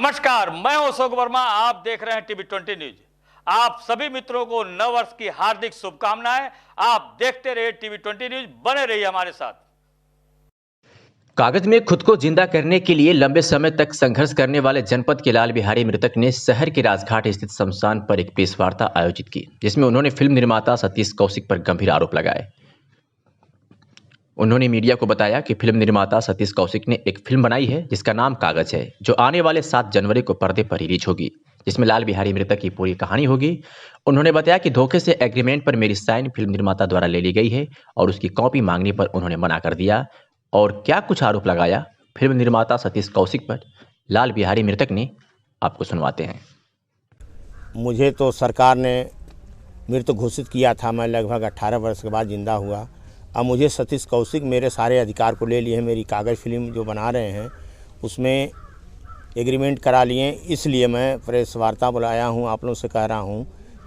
नमस्कार, मैं हूं अशोक वर्मा। आप देख रहे हैं टीवी 20 न्यूज। आप सभी मित्रों को नव वर्ष की हार्दिक शुभकामनाएं। आप देखते रहिए टीवी 20 न्यूज, बने रहिए हमारे साथ। कागज में खुद को जिंदा करने के लिए लंबे समय तक संघर्ष करने वाले जनपद के लाल बिहारी मृतक ने शहर के राजघाट स्थित शमशान पर एक प्रेस वार्ता आयोजित की, जिसमें उन्होंने फिल्म निर्माता सतीश कौशिक पर गंभीर आरोप लगाए। उन्होंने मीडिया को बताया कि फिल्म निर्माता सतीश कौशिक ने एक फिल्म बनाई है जिसका नाम कागज है, जो आने वाले 7 जनवरी को पर्दे पर रिलीज होगी, जिसमें लाल बिहारी मृतक की पूरी कहानी होगी। उन्होंने बताया कि धोखे से एग्रीमेंट पर मेरी साइन फिल्म निर्माता द्वारा ले ली गई है और उसकी कॉपी मांगने पर उन्होंने मना कर दिया। और क्या कुछ आरोप लगाया फिल्म निर्माता सतीश कौशिक पर, लाल बिहारी मृतक ने, आपको सुनवाते हैं। मुझे तो सरकार ने मृत घोषित किया था, मैं लगभग 18 वर्ष के बाद जिंदा हुआ। अब मुझे सतीश कौशिक मेरे सारे अधिकार को ले लिए हैं। मेरी कागज़ फिल्म जो बना रहे हैं उसमें एग्रीमेंट करा लिए, इसलिए मैं प्रेस वार्ता बुलाया हूं। आप लोगों से कह रहा हूं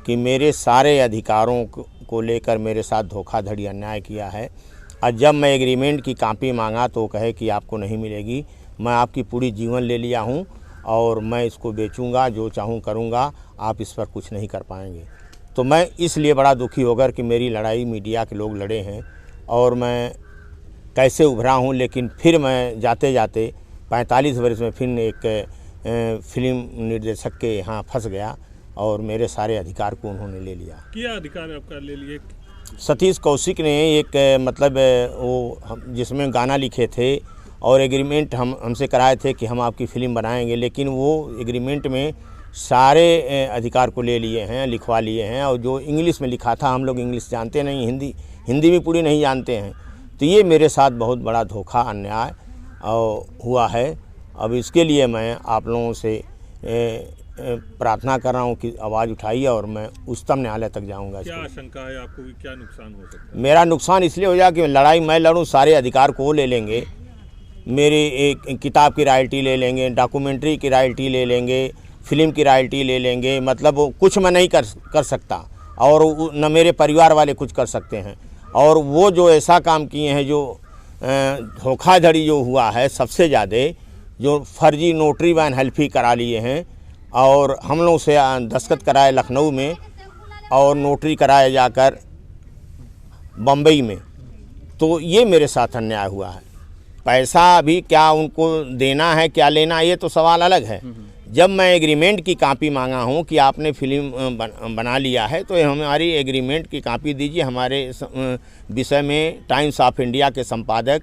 कि मेरे सारे अधिकारों को लेकर मेरे साथ धोखाधड़ी अन्याय किया है। और जब मैं एग्रीमेंट की कॉपी मांगा तो कहे कि आपको नहीं मिलेगी। मैं आपकी पूरी जीवन ले लिया हूं और मैं इसको बेचूंगा, जो चाहूं करूंगा, आप इस पर कुछ नहीं कर पाएंगे। तो मैं इसलिए बड़ा दुखी होकर कि मेरी लड़ाई मीडिया के लोग लड़े हैं और मैं कैसे उभरा हूं। लेकिन फिर मैं जाते जाते 45 वर्ष में फिर एक फिल्म निर्देशक के यहाँ फंस गया और मेरे सारे अधिकार को उन्होंने ले लिया। क्या अधिकार आपका ले लिए? सतीश कौशिक ने एक मतलब वो जिसमें गाना लिखे थे और एग्रीमेंट हमसे कराए थे कि हम आपकी फ़िल्म बनाएंगे, लेकिन वो एग्रीमेंट में सारे अधिकार को ले लिए हैं, लिखवा लिए हैं। और जो इंग्लिश में लिखा था, हम लोग इंग्लिश जानते नहीं, हिंदी भी पूरी नहीं जानते हैं। तो ये मेरे साथ बहुत बड़ा धोखा अन्याय हुआ है। अब इसके लिए मैं आप लोगों से प्रार्थना कर रहा हूँ कि आवाज़ उठाइए और मैं उच्चतम न्यायालय तक जाऊँगा। क्या आशंका है आपको कि क्या नुकसान हो सकता है? मेरा नुकसान इसलिए हो जाए कि लड़ाई मैं लड़ूँ, सारे अधिकार को ले लेंगे। मेरी एक किताब की रॉयल्टी ले लेंगे, डॉक्यूमेंट्री की रॉयल्टी ले लेंगे, फिल्म की रॉयल्टी ले लेंगे। मतलब कुछ मैं नहीं कर सकता और न मेरे परिवार वाले कुछ कर सकते हैं। और वो जो ऐसा काम किए हैं, जो धोखाधड़ी जो हुआ है, सबसे ज़्यादा जो फर्जी नोटरी वैन हेल्फी करा लिए हैं और हम लोग से दस्तखत कराए लखनऊ में और नोटरी कराए जाकर बम्बई में। तो ये मेरे साथ अन्याय हुआ है। पैसा अभी क्या उनको देना है, क्या लेना है, ये तो सवाल अलग है। जब मैं एग्रीमेंट की कॉपी मांगा हूं कि आपने फिल्म बना लिया है तो हमारी एग्रीमेंट की कॉपी दीजिए। हमारे विषय में टाइम्स ऑफ इंडिया के संपादक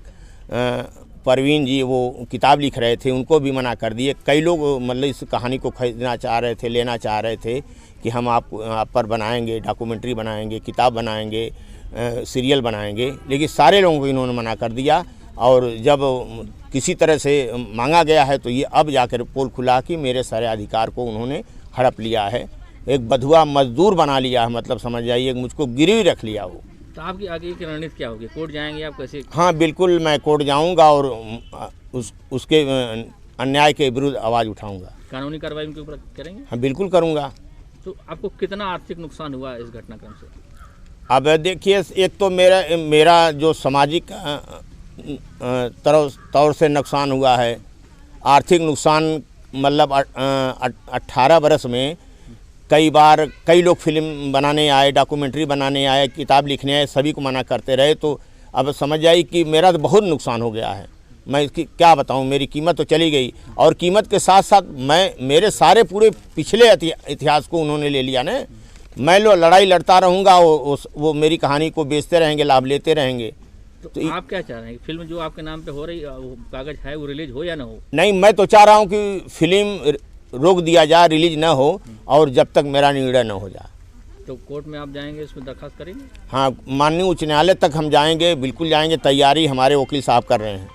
परवीन जी वो किताब लिख रहे थे, उनको भी मना कर दिए। कई लोग मतलब इस कहानी को खरीदना चाह रहे थे, लेना चाह रहे थे कि हम आप पर बनाएंगे, डॉक्यूमेंट्री बनाएंगे, किताब बनाएंगे, सीरियल बनाएंगे, लेकिन सारे लोगों को इन्होंने मना कर दिया। और जब किसी तरह से मांगा गया है तो ये अब जाकर पोल खुला कि मेरे सारे अधिकार को उन्होंने हड़प लिया है। एक बधुआ मजदूर बना लिया है, मतलब समझ जाइए मुझको गिरवी रख लिया वो। तो आपकी आगे की रणनीति क्या होगी? कोर्ट जाएंगे आप कैसे? हाँ बिल्कुल, मैं कोर्ट जाऊंगा और उसके अन्याय के विरुद्ध आवाज़ उठाऊंगा। कानूनी कार्रवाई उनके ऊपर करेंगे? हाँ बिल्कुल करूंगा। तो आपको कितना आर्थिक नुकसान हुआ इस घटनाक्रम से? अब देखिए, एक तो मेरा जो सामाजिक तौर से नुकसान हुआ है, आर्थिक नुकसान मतलब 18 बरस में कई लोग फिल्म बनाने आए, डॉक्यूमेंट्री बनाने आए, किताब लिखने आए, सभी को मना करते रहे। तो अब समझ जाइए कि मेरा तो बहुत नुकसान हो गया है। मैं इसकी क्या बताऊं, मेरी कीमत तो चली गई और कीमत के साथ साथ मेरे सारे पूरे पिछले इतिहास को उन्होंने ले लिया ना। मैं लड़ाई लड़ता रहूँगा, वो मेरी कहानी को बेचते रहेंगे, लाभ लेते रहेंगे। तो आप क्या चाह रहे हैं? फिल्म जो आपके नाम पे हो रही वो कागज है, वो रिलीज हो या ना हो? नहीं, मैं तो चाह रहा हूँ कि फिल्म रोक दिया जाए, रिलीज न हो और जब तक मेरा निर्णय न हो जाए। तो कोर्ट में आप जाएंगे, इसमें दरखास्त करेंगे? हाँ, माननीय उच्च न्यायालय तक हम जाएंगे, बिल्कुल जाएंगे। तैयारी हमारे वकील साहब कर रहे हैं।